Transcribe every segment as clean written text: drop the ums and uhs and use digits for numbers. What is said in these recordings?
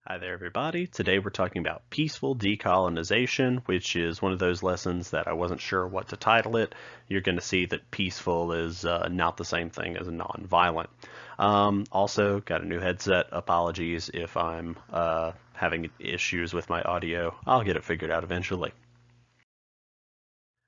Hi there, everybody. Today we're talking about peaceful decolonization, which is one of those lessons that I wasn't sure what to title it. You're going to see that peaceful is not the same thing as nonviolent. Also, got a new headset. Apologies if I'm having issues with my audio. I'll get it figured out eventually.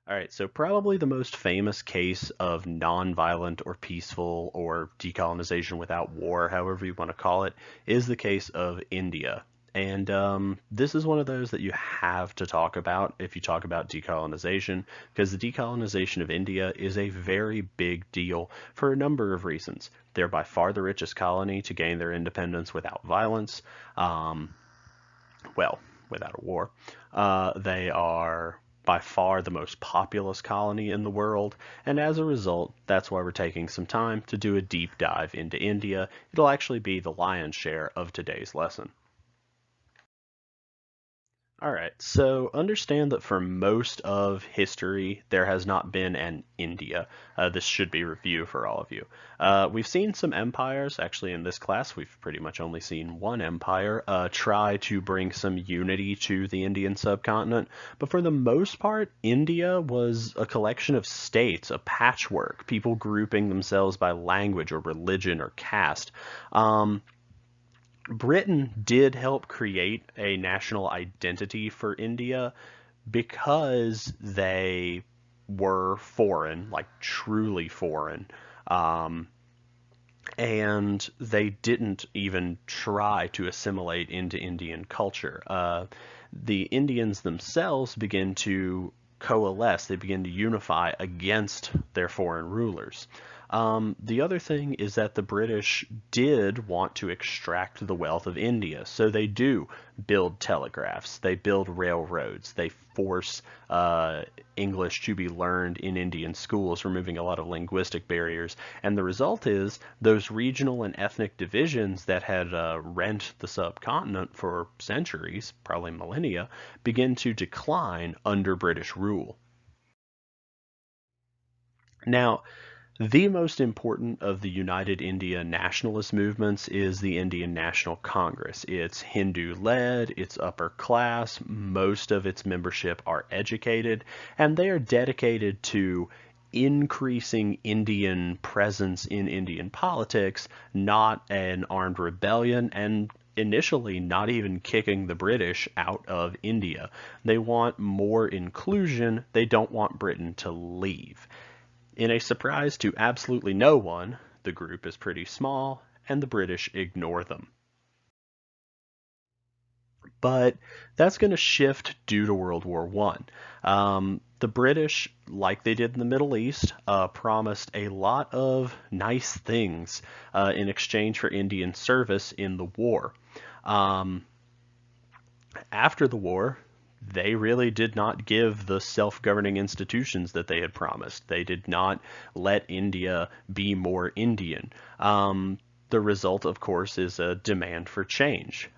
All right, so probably the most famous case of nonviolent or peaceful or decolonization without war, however you want to call it, is the case of India. And this is one of those that you have to talk about if you talk about decolonization, because the decolonization of India is a very big deal for a number of reasons. They're by far the richest colony to gain their independence without violence. Um, well, without a war. They are by far the most populous colony in the world, and as a result, that's why we're taking some time to do a deep dive into India. It'll actually be the lion's share of today's lesson. All right, so understand that for most of history, there has not been an India. This should be review for all of you. We've seen some empires, actually in this class, we've pretty much only seen one empire try to bring some unity to the Indian subcontinent. But for the most part, India was a collection of states, a patchwork, people grouping themselves by language or religion or caste. Um, Britain did help create a national identity for India because they were foreign, like truly foreign. Um, and they didn't even try to assimilate into Indian culture. The Indians themselves begin to coalesce, they begin to unify against their foreign rulers. The other thing is that the British did want to extract the wealth of India, so they do build telegraphs, they build railroads, they force English to be learned in Indian schools, removing a lot of linguistic barriers. And the result is those regional and ethnic divisions that had rent the subcontinent for centuries, probably millennia, begin to decline under British rule. Now, the most important of the United India nationalist movements is the Indian National Congress. It's Hindu-led, it's upper class, most of its membership are educated, and they are dedicated to increasing Indian presence in Indian politics, not an armed rebellion, and initially not even kicking the British out of India. They want more inclusion, they don't want Britain to leave. In a surprise to absolutely no one, the group is pretty small, and the British ignore them. But that's going to shift due to World War One. The British, like they did in the Middle East, promised a lot of nice things in exchange for Indian service in the war. Um, After the war, they really did not give the self-governing institutions that they had promised. They did not let India be more Indian. The result, of course, is a demand for change.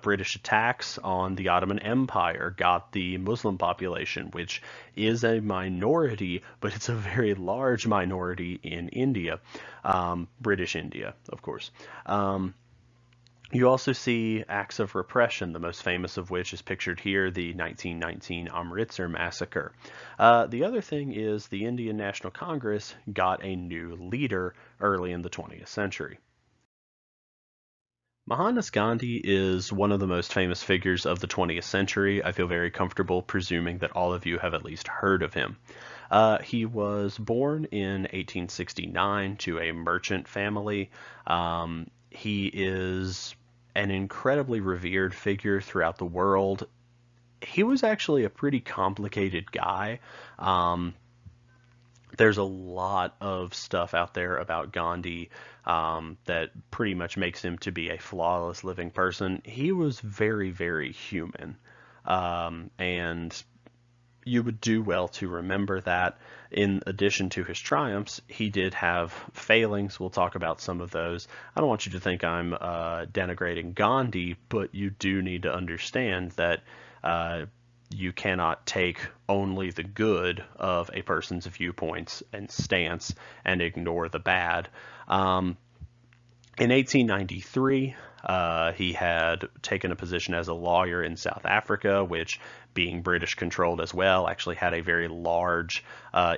British attacks on the Ottoman Empire got the Muslim population, which is a minority, but it's a very large minority in India, British India, of course. You also see acts of repression, the most famous of which is pictured here, the 1919 Amritsar massacre. The other thing is the Indian National Congress got a new leader early in the 20th century. Mohandas Gandhi is one of the most famous figures of the 20th century. I feel very comfortable presuming that all of you have at least heard of him. He was born in 1869 to a merchant family. He is an incredibly revered figure throughout the world. He was actually a pretty complicated guy. Um, there's a lot of stuff out there about Gandhi that pretty much makes him to be a flawless living person. He was very, very human. And you would do well to remember that in addition to his triumphs, he did have failings. We'll talk about some of those. I don't want you to think I'm denigrating Gandhi, but you do need to understand that you cannot take only the good of a person's viewpoints and stance and ignore the bad. In 1893, He had taken a position as a lawyer in South Africa, which, being British controlled as well, actually had a very large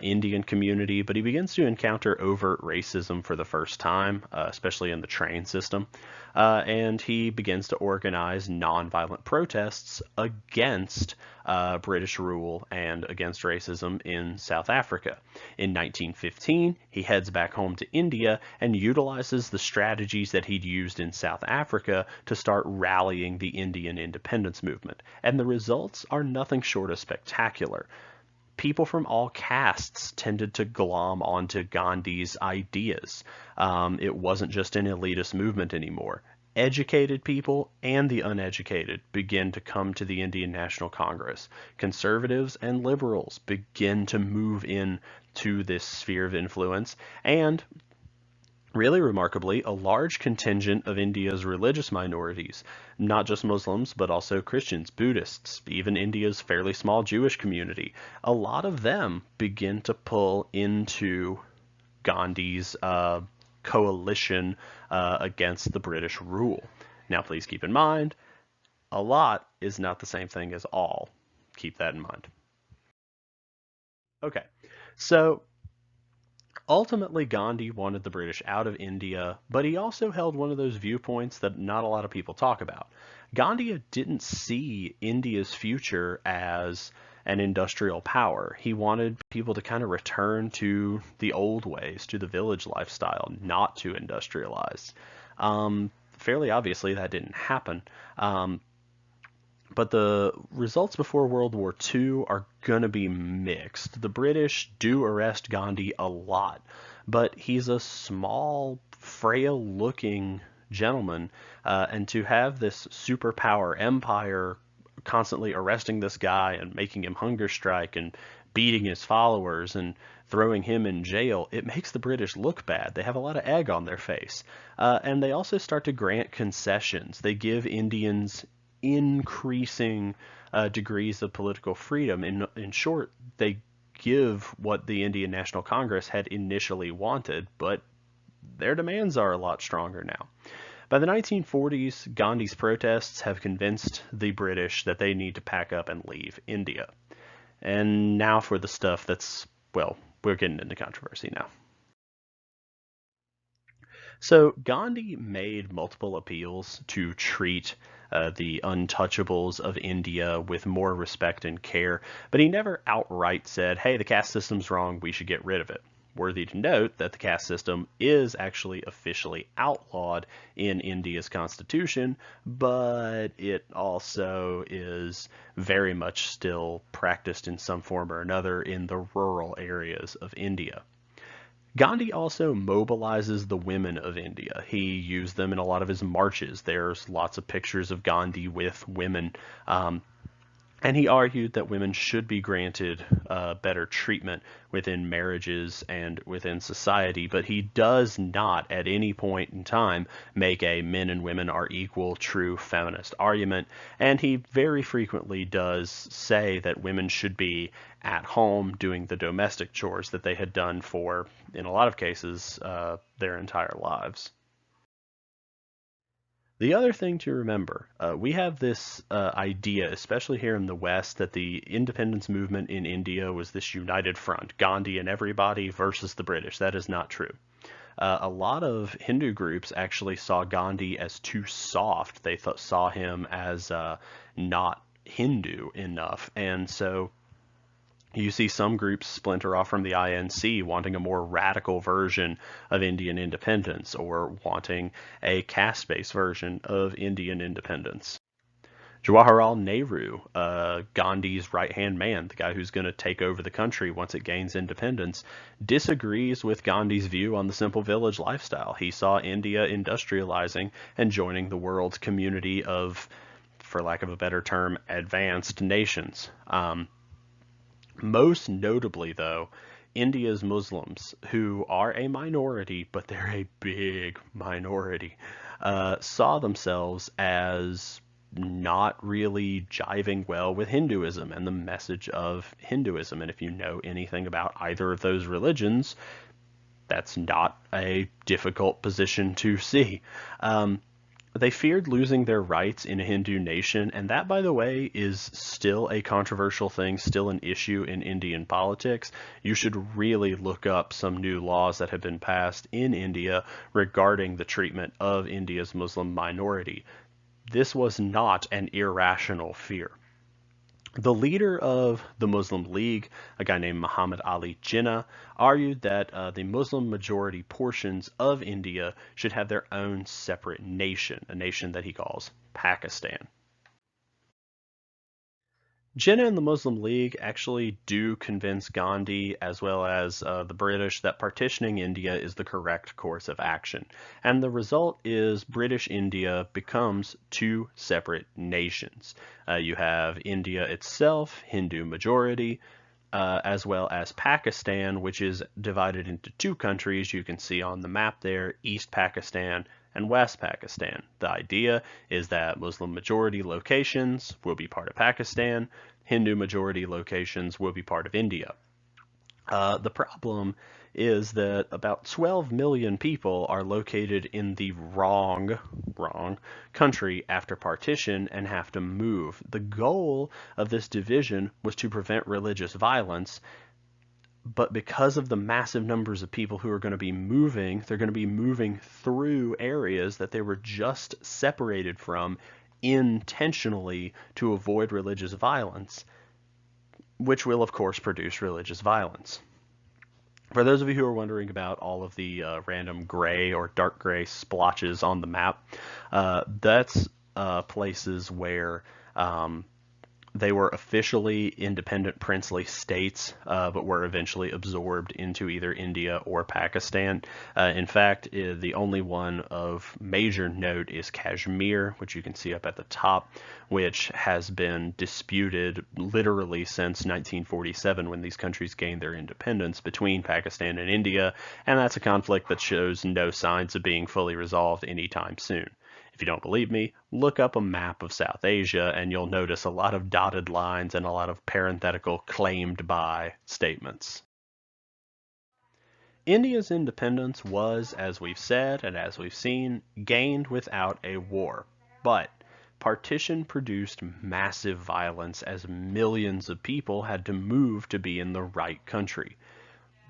Indian community. But he begins to encounter overt racism for the first time, especially in the train system. And he begins to organize nonviolent protests against British rule and against racism in South Africa. In 1915, he heads back home to India and utilizes the strategies that he'd used in South Africa to start rallying the Indian independence movement. And the results are nothing short of spectacular. People from all castes tended to glom onto Gandhi's ideas. It wasn't just an elitist movement anymore. Educated people and the uneducated begin to come to the Indian National Congress. Conservatives and liberals begin to move in to this sphere of influence, and really remarkably, a large contingent of India's religious minorities, not just Muslims, but also Christians, Buddhists, even India's fairly small Jewish community, a lot of them begin to pull into Gandhi's coalition against the British rule. Now, please keep in mind, a lot is not the same thing as all. Keep that in mind. Okay, so ultimately, Gandhi wanted the British out of India, but he also held one of those viewpoints that not a lot of people talk about. Gandhi didn't see India's future as an industrial power. He wanted people to kind of return to the old ways, to the village lifestyle, not to industrialize. Fairly obviously, that didn't happen. But the results before World War II are going to be mixed. The British do arrest Gandhi a lot, but he's a small, frail looking gentleman, and to have this superpower empire constantly arresting this guy and making him hunger strike and beating his followers and throwing him in jail, it makes the British look bad. They have a lot of egg on their face. And they also start to grant concessions. They give Indians increasing degrees of political freedom. In short, they give what the Indian National Congress had initially wanted, but their demands are a lot stronger now. By the 1940s, Gandhi's protests have convinced the British that they need to pack up and leave India. And now for the stuff that's, well, we're getting into controversy now. So Gandhi made multiple appeals to treat the untouchables of India with more respect and care, but he never outright said, hey, the caste system's wrong, we should get rid of it. Worthy to note that the caste system is actually officially outlawed in India's constitution, but it also is very much still practiced in some form or another in the rural areas of India. Gandhi also mobilizes the women of India. He used them in a lot of his marches. There's lots of pictures of Gandhi with women. And he argued that women should be granted better treatment within marriages and within society, but he does not at any point in time make a men and women are equal true feminist argument, and he very frequently does say that women should be at home doing the domestic chores that they had done for, in a lot of cases, their entire lives. The other thing to remember, we have this idea, especially here in the West, that the independence movement in India was this united front, Gandhi and everybody versus the British. That is not true. A lot of Hindu groups actually saw Gandhi as too soft. They saw him as not Hindu enough. And so you see some groups splinter off from the INC, wanting a more radical version of Indian independence or wanting a caste-based version of Indian independence. Jawaharlal Nehru, Gandhi's right-hand man, the guy who's going to take over the country once it gains independence, disagrees with Gandhi's view on the simple village lifestyle. He saw India industrializing and joining the world's community of, for lack of a better term, advanced nations. Most notably, though, India's Muslims, who are a minority, but they're a big minority, saw themselves as not really jiving well with Hinduism and the message of Hinduism. And if you know anything about either of those religions, that's not a difficult position to see. They feared losing their rights in a Hindu nation, and that, by the way, is still a controversial thing, still an issue in Indian politics. You should really look up some new laws that have been passed in India regarding the treatment of India's Muslim minority. This was not an irrational fear. The leader of the Muslim League, a guy named Muhammad Ali Jinnah, argued that the Muslim majority portions of India should have their own separate nation, a nation that he calls Pakistan. Jinnah and the Muslim League actually do convince Gandhi, as well as the British, that partitioning India is the correct course of action. And the result is British India becomes two separate nations. You have India itself, Hindu majority, as well as Pakistan, which is divided into two countries. You can see on the map there, East Pakistan and West Pakistan. The idea is that Muslim majority locations will be part of Pakistan, Hindu majority locations will be part of India. The problem is that about 12 million people are located in the wrong country after partition and have to move. The goal of this division was to prevent religious violence, but because of the massive numbers of people who are going to be moving, they're going to be moving through areas that they were just separated from intentionally to avoid religious violence, which will, of course, produce religious violence. For those of you who are wondering about all of the random gray or dark gray splotches on the map, that's places where they were officially independent princely states, but were eventually absorbed into either India or Pakistan. In fact, the only one of major note is Kashmir, which you can see up at the top, which has been disputed literally since 1947 when these countries gained their independence between Pakistan and India, and that's a conflict that shows no signs of being fully resolved anytime soon. If you don't believe me, look up a map of South Asia and you'll notice a lot of dotted lines and a lot of parenthetical claimed by statements. India's independence was, as we've said and as we've seen, gained without a war. But partition produced massive violence as millions of people had to move to be in the right country.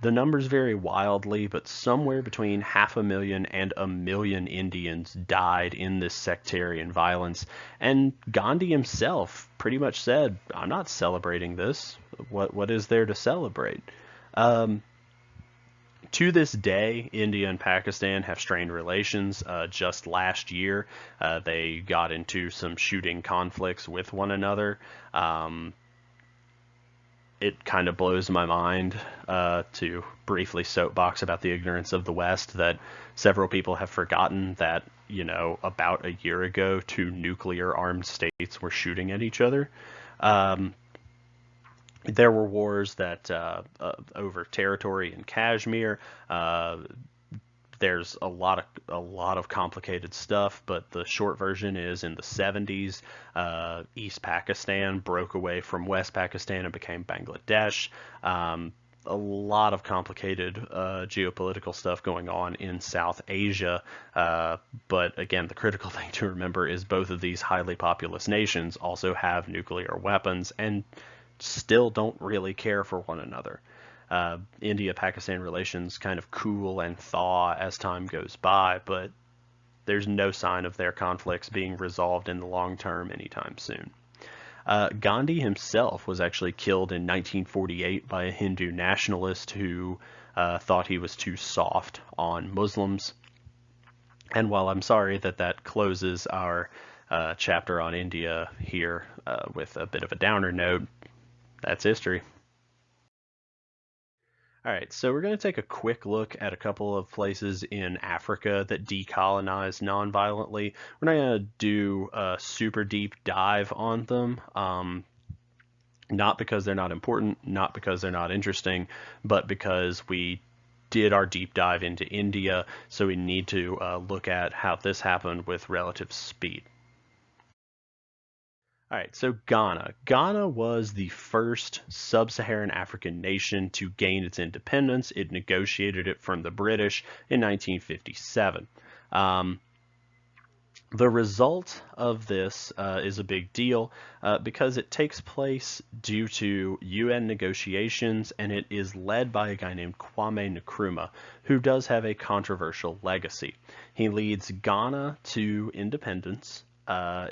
The numbers vary wildly, but somewhere between 500,000 and 1,000,000 Indians died in this sectarian violence, and Gandhi himself pretty much said, "I'm not celebrating this. What is there to celebrate?" To this day, India and Pakistan have strained relations. Just last year, they got into some shooting conflicts with one another. It kind of blows my mind to briefly soapbox about the ignorance of the West that several people have forgotten that, about a year ago, two nuclear armed states were shooting at each other. There were wars that over territory in Kashmir. There's a lot of complicated stuff, but the short version is in the 70s, East Pakistan broke away from West Pakistan and became Bangladesh. A lot of complicated geopolitical stuff going on in South Asia, but again, the critical thing to remember is both of these highly populous nations also have nuclear weapons and still don't really care for one another. India-Pakistan relations kind of cool and thaw as time goes by, but there's no sign of their conflicts being resolved in the long term anytime soon. Gandhi himself was actually killed in 1948 by a Hindu nationalist who thought he was too soft on Muslims. And while I'm sorry that closes our chapter on India here with a bit of a downer note, that's history. All right, so we're going to take a quick look at a couple of places in Africa that decolonized nonviolently. We're not going to do a super deep dive on them, not because they're not important, not because they're not interesting, but because we did our deep dive into India, so we need to look at how this happened with relative speed. All right, so Ghana. Ghana was the first sub-Saharan African nation to gain its independence. It negotiated it from the British in 1957. The result of this is a big deal because it takes place due to UN negotiations, and it is led by a guy named Kwame Nkrumah, who does have a controversial legacy. He leads Ghana to independence.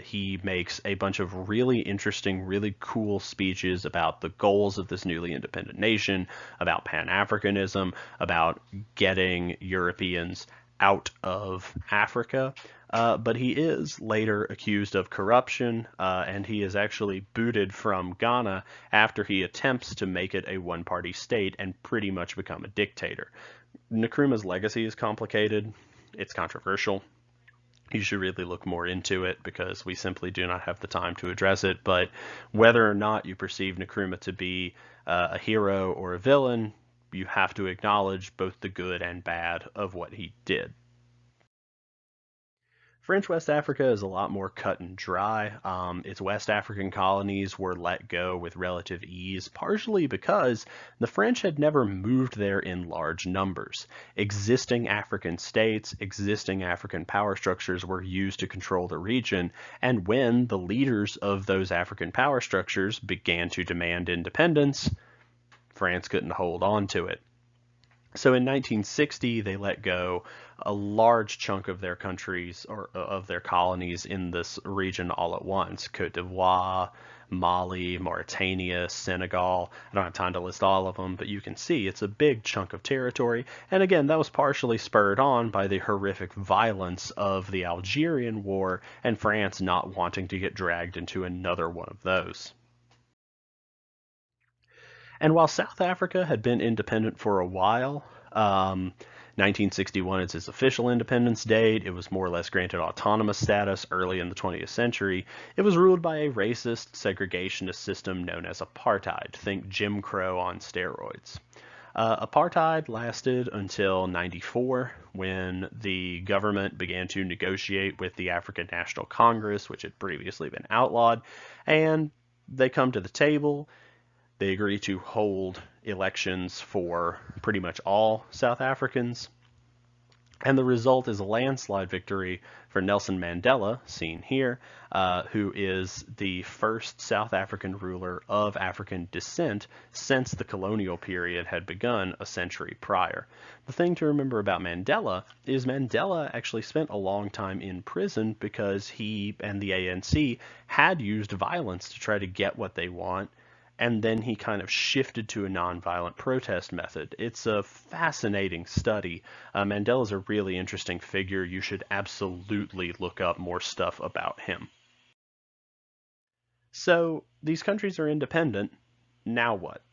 He makes a bunch of really interesting, really cool speeches about the goals of this newly independent nation, about Pan-Africanism, about getting Europeans out of Africa. But he is later accused of corruption, and he is actually booted from Ghana after he attempts to make it a one-party state and pretty much become a dictator. Nkrumah's legacy is complicated. It's controversial. You should really look more into it because we simply do not have the time to address it. But whether or not you perceive Nkrumah to be a hero or a villain, you have to acknowledge both the good and bad of what he did. French West Africa is a lot more cut and dry. Its West African colonies were let go with relative ease, partially because the French had never moved there in large numbers. Existing African states, existing African power structures were used to control the region, and when the leaders of those African power structures began to demand independence, France couldn't hold on to it. So in 1960, they let go a large chunk of their countries or of their colonies in this region all at once. Cote d'Ivoire, Mali, Mauritania, Senegal. I don't have time to list all of them, but you can see it's a big chunk of territory. And again, that was partially spurred on by the horrific violence of the Algerian War and France not wanting to get dragged into another one of those. And while South Africa had been independent for a while, 1961 is its official independence date. It was more or less granted autonomous status early in the 20th century. It was ruled by a racist, segregationist system known as apartheid. Think Jim Crow on steroids. Apartheid lasted until 94 when the government began to negotiate with the African National Congress, which had previously been outlawed, and they come to the table. They agree to hold elections for pretty much all South Africans. And the result is a landslide victory for Nelson Mandela, seen here, who is the first South African ruler of African descent since the colonial period had begun a century prior. The thing to remember about Mandela is Mandela actually spent a long time in prison because he and the ANC had used violence to try to get what they want, and then he kind of shifted to a nonviolent protest method. It's a fascinating study. Mandela's a really interesting figure. You should absolutely look up more stuff about him. So these countries are independent. Now what?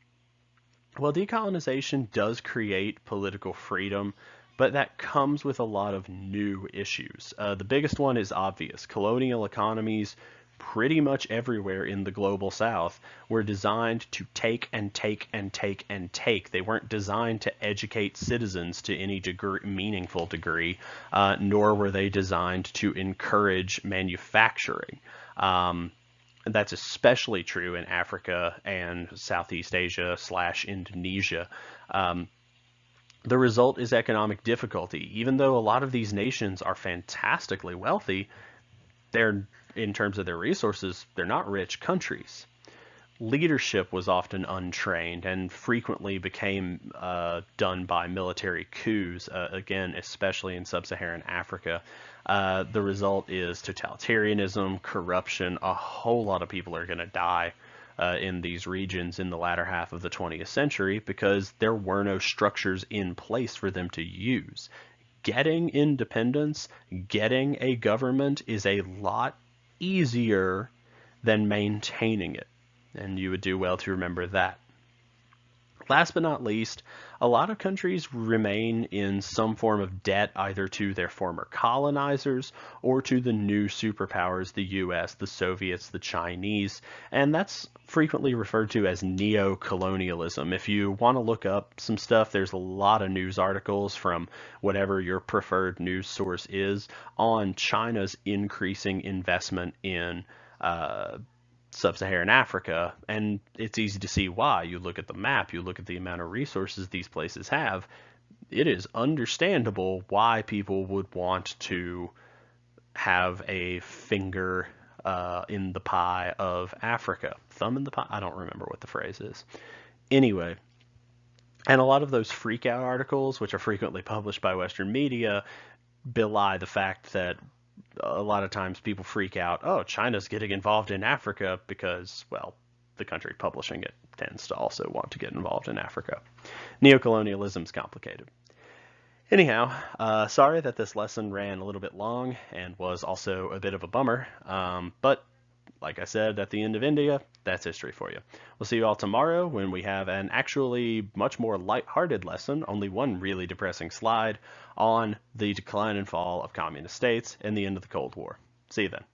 Well, decolonization does create political freedom, but that comes with a lot of new issues. The biggest one is obvious. Colonial economies pretty much everywhere in the global south were designed to take and take and take and take. They weren't designed to educate citizens to any meaningful degree, nor were they designed to encourage manufacturing. That's especially true in Africa and Southeast Asia / Indonesia. The result is economic difficulty. Even though a lot of these nations are fantastically wealthy, they're, in terms of their resources, they're not rich countries. Leadership was often untrained and frequently became done by military coups, again, especially in sub-Saharan Africa. The result is totalitarianism, corruption. A whole lot of people are going to die in these regions in the latter half of the 20th century because there were no structures in place for them to use. Getting independence, getting a government is a lot easier than maintaining it. And you would do well to remember that. Last but not least, a lot of countries remain in some form of debt either to their former colonizers or to the new superpowers, the US, the Soviets, the Chinese, and that's frequently referred to as neo-colonialism. If you want to look up some stuff, there's a lot of news articles from whatever your preferred news source is on China's increasing investment in sub-Saharan Africa, and it's easy to see why. You look at the map, you look at the amount of resources these places have, it is understandable why people would want to have a finger in the pie of Africa. Thumb in the pie? I don't remember what the phrase is. Anyway, and a lot of those freak out articles, which are frequently published by Western media, belie the fact that a lot of times people freak out, oh, China's getting involved in Africa because, well, the country publishing it tends to also want to get involved in Africa. Neocolonialism's complicated. Anyhow, sorry that this lesson ran a little bit long and was also a bit of a bummer, but like I said at the end of India, that's history for you. We'll see you all tomorrow when we have an actually much more light-hearted lesson, only one really depressing slide, on the decline and fall of communist states and the end of the Cold War. See you then.